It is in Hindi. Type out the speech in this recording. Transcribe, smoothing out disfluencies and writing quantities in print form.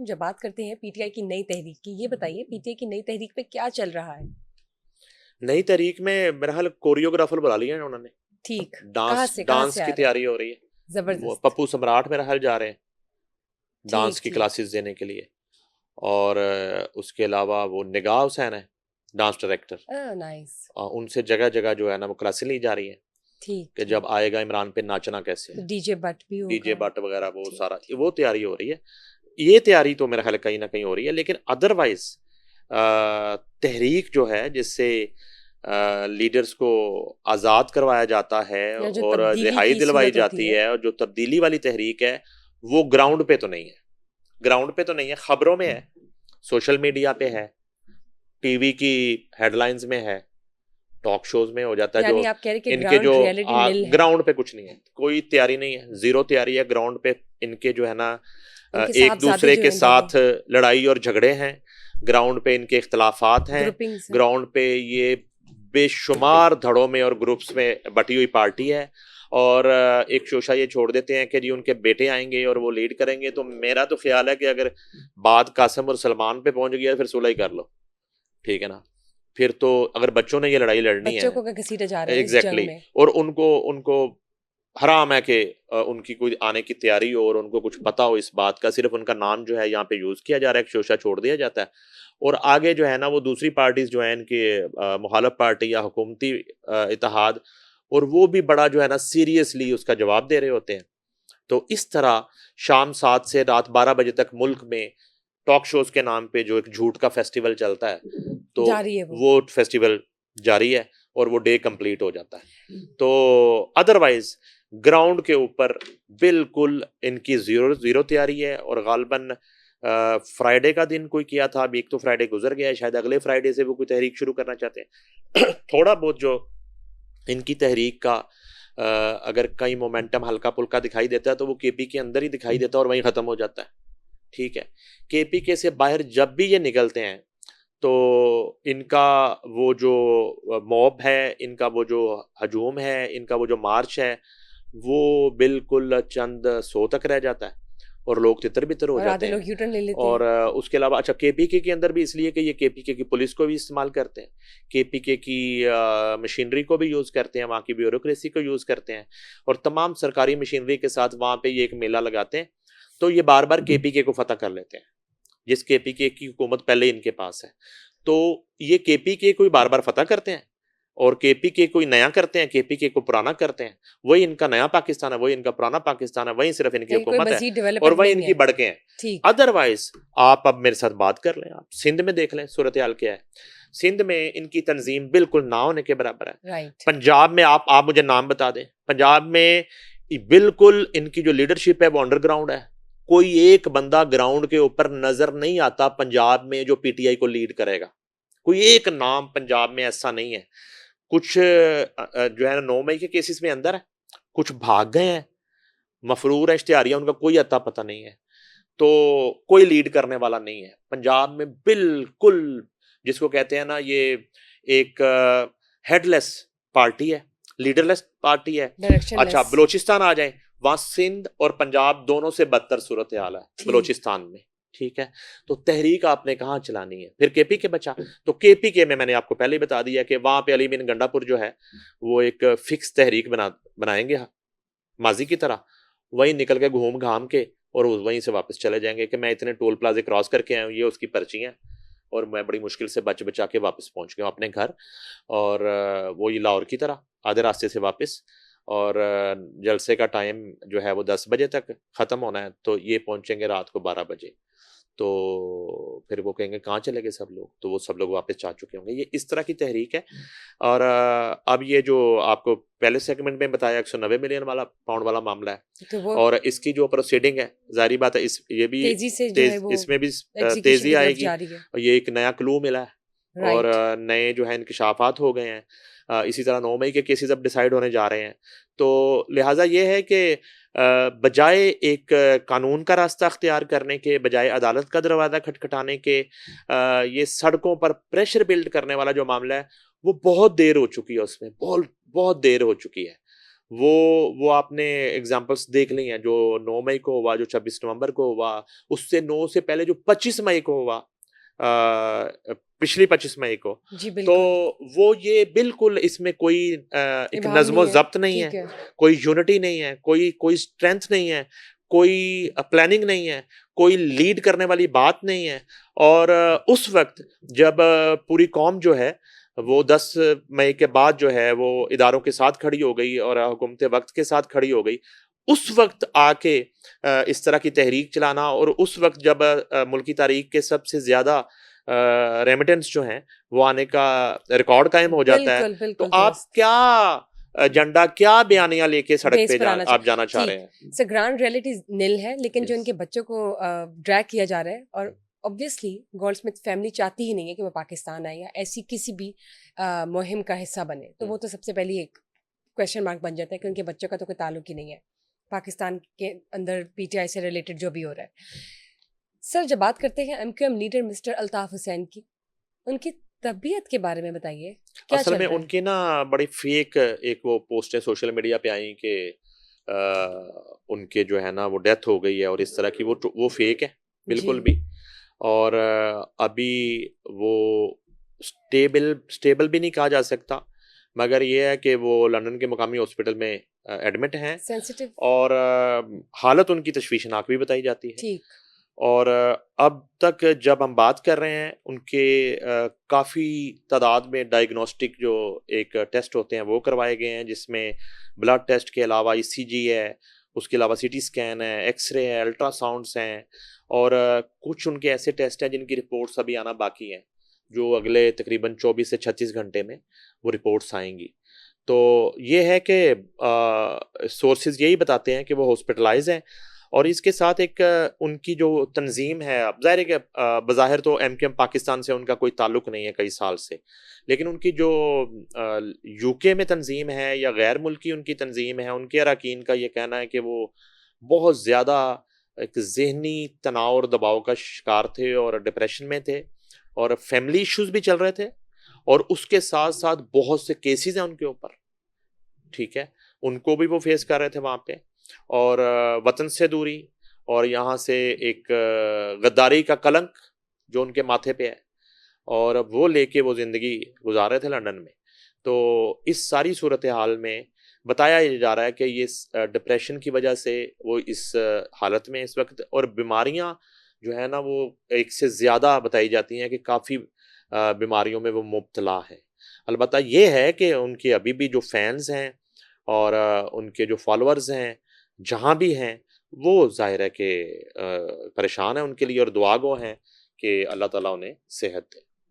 जब बात करते हैं पीटीआई की नई तहरीक की, ये बताइए पीटीआई की नई तहरीक पे क्या चल रहा है? नई तहरीक में मेरा ख्याल कोरियोग्राफर बुला लिया है उन्होंने। ठीक। डांस कहाँ डांस से आ की रहे हैं? तैयारी हो रही है। वो जबरदस्त। पप्पू सम्राट मेरा ख्याल जा रहे हैं डांस ठीक की ठीक। क्लासेस देने के लिए। और उसके अलावा वो निगाह हुसैन है डांस डायरेक्टर। नाइस। उनसे जगह जगह जो है ना वो क्लासेस ली जा रही हैं ठीक कि ठीक। जब आएगा इमरान पे नाचना कैसे तो है। डीजे बट भी डीजे होगा। बट वगैरह वो ठीक। सारा वो तैयारी हो रही है। ये तैयारी तो मेरा ख्याल है कहीं ना कहीं हो रही है, लेकिन अदरवाइज तहरीक जो है जिससे लीडर्स को आज़ाद करवाया जाता है या जो और तब्दीली रिहाई की दिलवाई सूरत होती जाती है। है, और जो तब्दीली वाली तहरीक है वो ग्राउंड पे तो नहीं है। ग्राउंड पे तो नहीं है, खबरों में है, सोशल मीडिया पे है, टीवी की हेडलाइंस में है, टॉक शोज में हो जाता है। जो यानी आप कह रहे कि इनके ग्राउंड जो रियलिटी निल है। ग्राउंड पे कुछ नहीं है, कोई तैयारी नहीं है, जीरो तैयारी है ग्राउंड पे। इनके जो है ना इनके एक साहबजादे दूसरे जो के हैं दोनों साथ लड़ाई और झगड़े हैं। ग्राउंड पे इनके इख्तलाफात हैं। ग्रुपिंग्स हैं। ग्राउंड पे ये बेशुमार धड़ों में और ग्रुप्स में बटी हुई पार्टी है। और एक शोशा ये छोड़ देते हैं कि जी उनके बेटे आएंगे और वो लीड करेंगे। तो मेरा तो ख्याल है कि अगर बात कासिम और सलमान पे पहुंच गया फिर सुलह ही कर लो, ठीक है ना। फिर तो अगर बच्चों ने ये लड़ाई लड़नी बच्चों है, को घसीटे जा रहे हैं इस जंग एग्जैक्टली में। और उनको उनको हराम है कि उनकी कोई आने की तैयारी हो और उनको कुछ पता हो इस बात का। सिर्फ उनका नाम जो है यहाँ पे यूज किया जा रहा है, एक शोशा छोड़ दिया जाता है। और आगे जो है ना वो दूसरी पार्टीज जो है इनके मुखालिफ पार्टी या हुकूमती इत्तेहाद, और वो भी बड़ा जो है ना सीरियसली उसका जवाब दे रहे होते हैं। तो इस तरह शाम 7 से रात 12 बजे तक मुल्क में टॉक शोज के नाम पे जो एक झूठ का फेस्टिवल चलता है, तो जारी है वो। वो फेस्टिवल जारी है और वो डे कंप्लीट हो जाता है। तो अदरवाइज ग्राउंड के ऊपर बिल्कुल इनकी जीरो जीरो तैयारी है। और गालबन फ्राइडे का दिन कोई किया था, अभी एक तो फ्राइडे गुजर गया है, शायद अगले फ्राइडे से वो कोई तहरीक शुरू करना चाहते हैं। थोड़ा बहुत जो इनकी तहरीक का अगर कहीं मोमेंटम हल्का पुल्का दिखाई देता है तो वो केपी के अंदर ही दिखाई देता है और वहीं खत्म हो जाता है, ठीक है। केपी के से बाहर जब भी ये निकलते हैं तो इनका वो जो मॉब है, इनका वो जो हजूम है, इनका वो जो मार्च है, वो बिल्कुल चंद सौ तक रह जाता है और लोग तितर बितर हो और जाते आधे हैं। लोग यूटर्न ले लेते और हैं। उसके अलावा अच्छा केपीके के अंदर भी इसलिए कि ये केपीके की पुलिस को भी इस्तेमाल करते हैं, केपीके की मशीनरी को भी यूज़ करते हैं, वहाँ की ब्यूरोक्रेसी को यूज़ करते हैं, और तमाम सरकारी मशीनरी के साथ वहाँ पे ये एक मेला लगाते हैं। तो ये बार बार केपीके को फतह कर लेते हैं, जिस केपीके की हुकूमत पहले इनके पास है। तो ये केपीके को बार बार फतह करते हैं और केपीके कोई नया करते हैं, केपीके को पुराना करते हैं। वही इनका नया पाकिस्तान है, वही इनका पुराना पाकिस्तान है, वही सिर्फ इनकी कहीं कोई हुकूमत है मजीद और डेवलपमेंट वही नहीं इनकी है। बढ़के हैं। ठीक। अदरवाइज आप अब मेरे साथ बात कर लें, आप सिंध में देख लें सूरत हाल क्या है। सिंध में इनकी तंजीम बिल्कुल ना होने के बराबर है। राइट। पंजाब में आप मुझे नाम बता दें, पंजाब में बिल्कुल इनकी जो लीडरशिप है वो अंडरग्राउंड है। कोई एक बंदा ग्राउंड के ऊपर नजर नहीं आता पंजाब में जो पीटीआई को लीड करेगा। कोई एक नाम पंजाब में ऐसा नहीं है। कुछ जो है 9 मई के केसेस में अंदर है, कुछ भाग गए हैं, मफरूर है, इश्तिहारिया, उनका कोई अता पता नहीं है। तो कोई लीड करने वाला नहीं है पंजाब में बिल्कुल। जिसको कहते हैं ना ये एक हेडलेस पार्टी है, लीडरलेस पार्टी है। अच्छा डायरेक्शनलेस। बलोचिस्तान आ जाए, वहां सिंध और पंजाब दोनों से बदतर सूरत हाल है बलोचिस्तान में, ठीक है। तो तहरीक आपने कहाँ चलानी है? फिर केपी के बचा। तो केपी के में मैंने आपको पहले ही बता दिया कि वहां पे अली बिन गंडापुर जो है वो एक फिक्स तहरीक बनाएंगे माजी की तरह, वहीं निकल के घूम घाम के और वहीं से वापस चले जाएंगे कि मैं इतने टोल प्लाजे क्रॉस करके आया हूँ, ये उसकी पर्ची है और मैं बड़ी मुश्किल से बच बचा के वापस पहुंच गया अपने घर। और वो ये लाहौर की तरह आधे रास्ते से वापस। और जलसे का टाइम जो है वो 10 बजे तक ख़त्म होना है, तो ये पहुंचेंगे रात को 12 बजे। तो फिर वो कहेंगे कहाँ चले गए सब लोग, तो वो सब लोग वापस जा चुके होंगे। ये इस तरह की तहरीक है। और अब ये जो आपको पहले सेगमेंट में बताया 190 मिलियन वाला पाउंड वाला मामला है, तो वो और इसकी जो प्रोसीडिंग है जारी बात है ये भी तेजी से जो है वो इसमें भी एग्जीक्यूशन तेजी की तरफ आएगी। जा रही है। और ये एक नया क्लू मिला है और राइट। नए जो है इंकशाफात हो गए हैं। इसी तरह 9 मई के केसेस अब डिसाइड होने जा रहे हैं। तो लिहाजा ये है कि बजाय एक कानून का रास्ता अख्तियार करने के, बजाय अदालत का दरवाज़ा खटखटाने के, ये सड़कों पर प्रेशर बिल्ड करने वाला जो मामला है वो बहुत देर हो चुकी है, उसमें बहुत बहुत देर हो चुकी है। वो आपने एग्जांपल्स देख ली हैं, जो 9 मई को हुआ, जो 26 नवंबर को हुआ, उससे 9 से पहले जो 25 मई को हुआ, पिछली 25 मई को। जी, तो बिल्कुल। वो ये बिल्कुल इसमें कोई एक इबाम नहीं है, नज़्म-ओ-ज़ब्त नहीं ठीक है, है। कोई यूनिटी नहीं है, कोई स्ट्रेंथ नहीं है, कोई प्लानिंग नहीं है, कोई लीड करने वाली बात नहीं है। और उस वक़्त जब पूरी कौम जो है वो 10 मई के बाद जो है वो इदारों के साथ खड़ी हो गई और हुकूमत वक़्त के साथ खड़ी हो गई, उस वक़्त आके इस तरह की तहरीक चलाना, और उस वक़्त जब मुल्की तारीख के सबसे ज़्यादा रेमिटेंस जो हैं वो आने का रिकॉर्ड कायम हो जाता है, बिल्कुल, तो बिल्कुल आप दुरुस्त। क्या एजेंडा, क्या बयानियाँ लेके सड़क बेस पे पर आना आप जाना चाह जी, रहे हैं? सो ग्राउंड रियलिटी निल है, लेकिन जो यस। इनके बच्चों को ड्रैग किया जा रहा है, और ऑब्वियसली गोल्डस्मिथ फैमिली चाहती ही नहीं है कि वो पाकिस्तान आए या ऐसी किसी भी मुहिम का हिस्सा बने। तो वो तो सबसे पहली एक क्वेश्चन मार्क बन जाता है कि उनके बच्चों का तो कोई ताल्लुक ही नहीं है पाकिस्तान के अंदर पीटीआई से रिलेटेड जो भी हो रहा है। सर, जब बात करते हैं MQM leader mister Altaf Hussain की, उनकी तबीयत के बारे में बताइए, क्या असल चल में रहा है? उनकी ना बड़ी फेक एक वो पोस्टें सोशल मीडिया पे आई कि उनके जो है ना वो डेथ हो गई है और इस तरह की, वो फेक है जी, बिल्कुल भी। और अभी वो स्टेबल स्टेबल भी नहीं कहा जा सकता, मगर ये है कि वो लंदन के मुकामी हॉस्पिटल में एडमिट हैं, सेंसिटिव, और हालत उनकी तशवीशनाक भी बताई जाती है। ठीक, और अब तक जब हम बात कर रहे हैं उनके काफ़ी तादाद में डायग्नोस्टिक जो एक टेस्ट होते हैं वो करवाए गए हैं, जिसमें ब्लड टेस्ट के अलावा ईसीजी है, उसके अलावा सीटी स्कैन है, एक्सरे है, अल्ट्रासाउंड्स हैं, और कुछ उनके ऐसे टेस्ट हैं जिनकी रिपोर्ट्स अभी आना बाकी हैं, जो अगले तकरीबन 24 से 36 घंटे में वो रिपोर्ट्स आएंगी। तो ये है कि सोर्सेज यही बताते हैं कि वो हॉस्पिटलाइज हैं, और इसके साथ एक उनकी जो तंजीम है, अब ज़ाहिर है कि बज़ाहिर तो एमकेएम पाकिस्तान से उनका कोई ताल्लुक नहीं है कई साल से, लेकिन उनकी जो यूके में तंजीम है या गैर मुल्की उनकी तंजीम है, उनके अरकान का ये कहना है कि वो बहुत ज़्यादा एक ज़हनी तनाव और दबाव का शिकार थे और डिप्रेशन में थे, और फैमिली इश्यूज भी चल रहे थे, और उसके साथ साथ बहुत से केसेस हैं उनके ऊपर, ठीक है, उनको भी वो फेस कर रहे थे वहाँ पे। और वतन से दूरी, और यहाँ से एक गद्दारी का कलंक जो उनके माथे पे है, और वो लेके वो ज़िंदगी गुजार रहे थे लंदन में। तो इस सारी सूरत हाल में बताया ये जा रहा है कि ये डिप्रेशन की वजह से वो इस हालत में इस वक्त, और बीमारियाँ जो है ना वो एक से ज़्यादा बताई जाती हैं कि काफ़ी बीमारियों में वो मुब्तला है। अलबत्ता ये है कि उनके अभी भी जो फैंस हैं और उनके जो फॉलोअर्स हैं जहाँ भी हैं, वो ज़ाहिर है कि परेशान हैं उनके लिए और दुआ गो हैं कि अल्लाह ताला उन्हें सेहत दे।